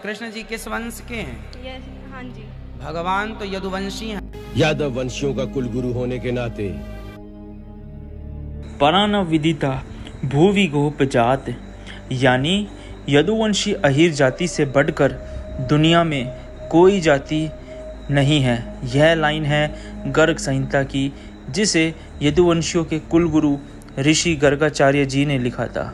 कृष्ण जी किस वंश के हैं? यस, हाँ जी। भगवान तो यदुवंशी हैं। यादव वंशियों का कुलगुरु होने के नाते परा न विदिता भूवि गोप जात, यानी यदुवंशी अहीर जाति से बढ़कर दुनिया में कोई जाति नहीं है। यह लाइन है गर्ग संहिता की, जिसे यदुवंशियों के कुलगुरु ऋषि गर्गाचार्य जी ने लिखा था।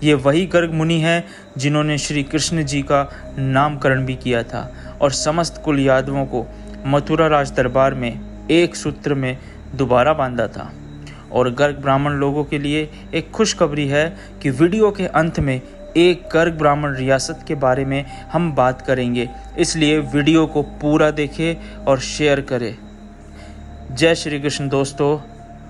ये वही गर्ग मुनि हैं जिन्होंने श्री कृष्ण जी का नामकरण भी किया था और समस्त कुल यादवों को मथुरा राज दरबार में एक सूत्र में दोबारा बांधा था। और गर्ग ब्राह्मण लोगों के लिए एक खुशखबरी है कि वीडियो के अंत में एक गर्ग ब्राह्मण रियासत के बारे में हम बात करेंगे, इसलिए वीडियो को पूरा देखें और शेयर करें। जय श्री कृष्ण दोस्तों,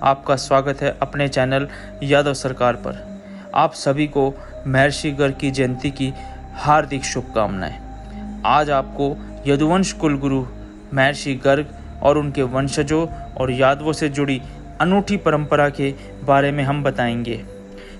आपका स्वागत है अपने चैनल यादव सरकार पर। आप सभी को महर्षि गर्ग की जयंती की हार्दिक शुभकामनाएं। आज आपको यदुवंश कुलगुरु महर्षि गर्ग और उनके वंशजों और यादवों से जुड़ी अनूठी परंपरा के बारे में हम बताएंगे।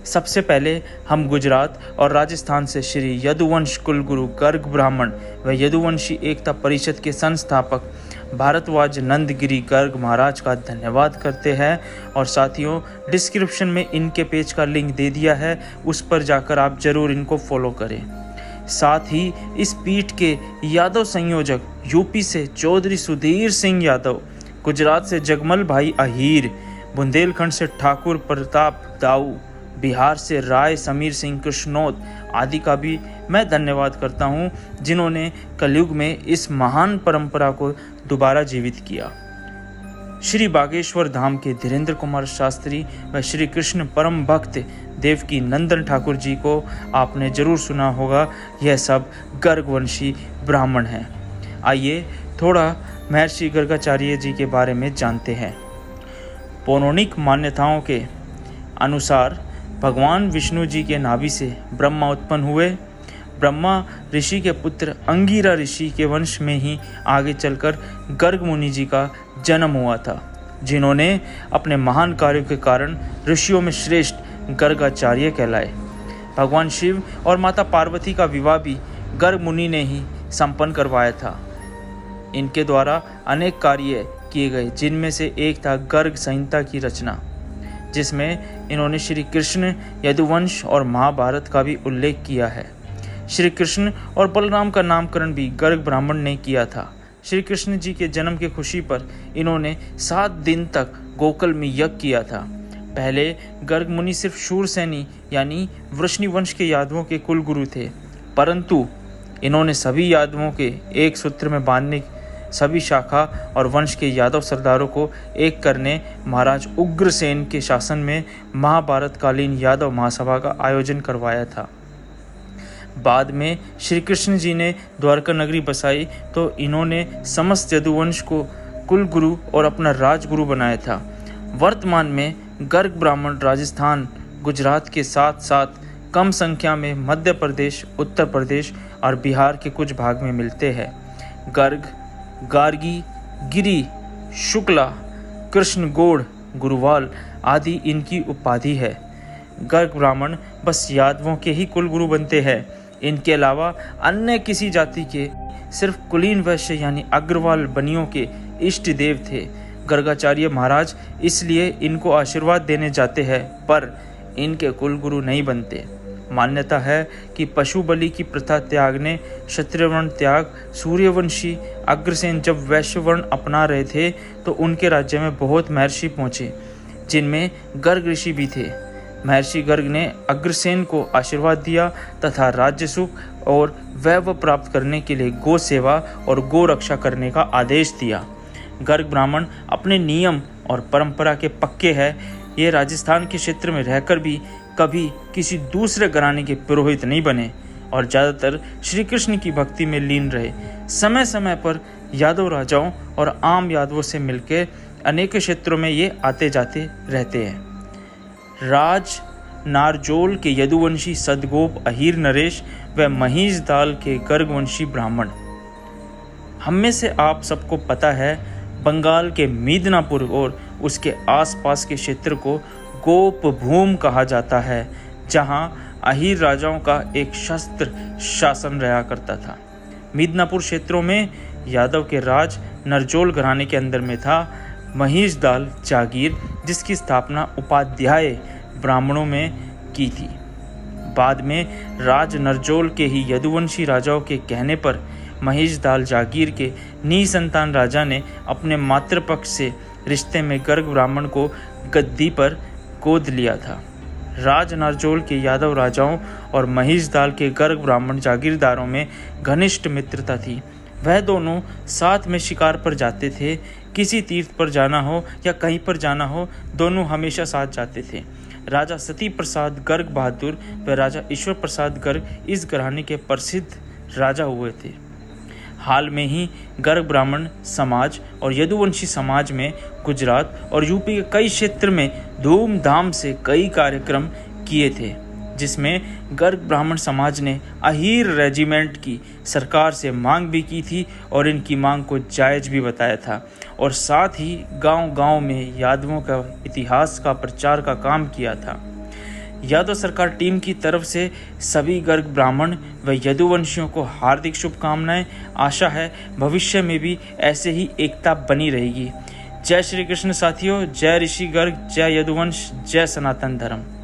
सबसे पहले हम गुजरात और राजस्थान से श्री यदुवंश कुलगुरु गर्ग ब्राह्मण व यदुवंशी एकता परिषद के संस्थापक भारद्वाज नंदगिरी गर्ग महाराज का धन्यवाद करते हैं। और साथियों, डिस्क्रिप्शन में इनके पेज का लिंक दे दिया है, उस पर जाकर आप जरूर इनको फॉलो करें। साथ ही इस पीठ के यादव संयोजक यूपी से चौधरी सुधीर सिंह यादव, गुजरात से जगमल भाई अहीर, बुंदेलखंड से ठाकुर प्रताप दाऊ, बिहार से राय समीर सिंह कृष्णोद आदि का भी मैं धन्यवाद करता हूं, जिन्होंने कलयुग में इस महान परंपरा को दोबारा जीवित किया। श्री बागेश्वर धाम के धीरेन्द्र कुमार शास्त्री व श्री कृष्ण परम भक्त देवकी नंदन ठाकुर जी को आपने जरूर सुना होगा। यह सब गर्गवंशी ब्राह्मण हैं। आइए थोड़ा महर्षि गर्गाचार्य जी के बारे में जानते हैं। पौराणिक मान्यताओं के अनुसार भगवान विष्णु जी के नाभि से ब्रह्मा उत्पन्न हुए। ब्रह्मा ऋषि के पुत्र अंगिरा ऋषि के वंश में ही आगे चलकर गर्ग मुनि जी का जन्म हुआ था, जिन्होंने अपने महान कार्यों के कारण ऋषियों में श्रेष्ठ गर्गाचार्य कहलाए। भगवान शिव और माता पार्वती का विवाह भी गर्ग मुनि ने ही संपन्न करवाया था। इनके द्वारा अनेक कार्य किए गए, जिनमें से एक था गर्ग संहिता की रचना, जिसमें इन्होंने श्री कृष्ण, यदुवंश और महाभारत का भी उल्लेख किया है। श्री कृष्ण और बलराम का नामकरण भी गर्ग ब्राह्मण ने किया था। श्री कृष्ण जी के जन्म की खुशी पर इन्होंने 7 दिन तक गोकुल में यज्ञ किया था। पहले गर्ग मुनि सिर्फ शूरसेनी यानी वृष्णि वंश के यादवों के कुलगुरु थे, परंतु इन्होंने सभी यादवों के एक सूत्र में बांधने, सभी शाखा और वंश के यादव सरदारों को एक करने महाराज उग्रसेन के शासन में महाभारत कालीन यादव महासभा का आयोजन करवाया था। बाद में श्री कृष्ण जी ने द्वारका नगरी बसाई तो इन्होंने समस्त यदुवंश को कुलगुरु और अपना राजगुरु बनाया था। वर्तमान में गर्ग ब्राह्मण राजस्थान, गुजरात के साथ साथ कम संख्या में मध्य प्रदेश, उत्तर प्रदेश और बिहार के कुछ भाग में मिलते हैं। गर्ग, गार्गी, गिरी, शुक्ला, कृष्ण गौड़, गुरुवाल आदि इनकी उपाधि है। गर्ग ब्राह्मण बस यादवों के ही कुलगुरु बनते हैं। इनके अलावा अन्य किसी जाति के सिर्फ कुलीन वैश्य यानी अग्रवाल बनियों के इष्ट देव थे गर्गाचार्य महाराज, इसलिए इनको आशीर्वाद देने जाते हैं, पर इनके कुलगुरु नहीं बनते। मान्यता है कि पशु बलि की प्रथा त्यागने, क्षत्रिय वर्ण त्याग, सूर्यवंशी अग्रसेन जब वैश्य वर्ण अपना रहे थे तो उनके राज्य में बहुत महर्षि पहुँचे, जिनमें गर्ग ऋषि भी थे। महर्षि गर्ग ने अग्रसेन को आशीर्वाद दिया तथा राज्य सुख और वैभव प्राप्त करने के लिए गो सेवा और गो रक्षा करने का आदेश दिया। गर्ग ब्राह्मण अपने नियम और परंपरा के पक्के हैं। ये राजस्थान के क्षेत्र में रहकर भी कभी किसी दूसरे घराने के पुरोहित नहीं बने और ज़्यादातर श्री कृष्ण की भक्ति में लीन रहे। समय समय पर यादव राजाओं और आम यादवों से मिलकर अनेक क्षेत्रों में ये आते जाते रहते हैं। राज नारजोल के यदुवंशी सदगोप अहीर नरेश व महिष दाल के गर्गवंशी ब्राह्मण। हम में से आप सबको पता है, बंगाल के मिदनापुर और उसके आसपास के क्षेत्र को गोप भूम कहा जाता है, जहां अहीर राजाओं का एक शस्त्र शासन रहा करता था। मिदनापुर क्षेत्रों में यादव के राज नरजोल घराने के अंदर में था महिषदाल जागीर, जिसकी स्थापना उपाध्याय ब्राह्मणों में की थी। बाद में राज नरजोल के ही यदुवंशी राजाओं के कहने पर महिषदाल जागीर के निसंतान राजा ने अपने मातृपक्ष से रिश्ते में गर्ग ब्राह्मण को गद्दी पर गोद लिया था। राज नरजोल के यादव राजाओं और महिषदाल के गर्ग ब्राह्मण जागीरदारों में घनिष्ठ मित्रता थी। वह दोनों साथ में शिकार पर जाते थे। किसी तीर्थ पर जाना हो या कहीं पर जाना हो, दोनों हमेशा साथ जाते थे। राजा सती प्रसाद गर्ग बहादुर व राजा ईश्वर प्रसाद गर्ग इस घराने के प्रसिद्ध राजा हुए थे। हाल में ही गर्ग ब्राह्मण समाज और यदुवंशी समाज में गुजरात और यूपी के कई क्षेत्र में धूमधाम से कई कार्यक्रम किए थे, जिसमें गर्ग ब्राह्मण समाज ने अहीर रेजिमेंट की सरकार से मांग भी की थी और इनकी मांग को जायज़ भी बताया था, और साथ ही गांव-गांव में यादवों का इतिहास का प्रचार का काम किया था। यादव सरकार टीम की तरफ से सभी गर्ग ब्राह्मण व यदुवंशियों को हार्दिक शुभकामनाएं। आशा है भविष्य में भी ऐसे ही एकता बनी रहेगी। जय श्री कृष्ण साथियों, जय ऋषि गर्ग, जय यदुवंश, जय सनातन धर्म।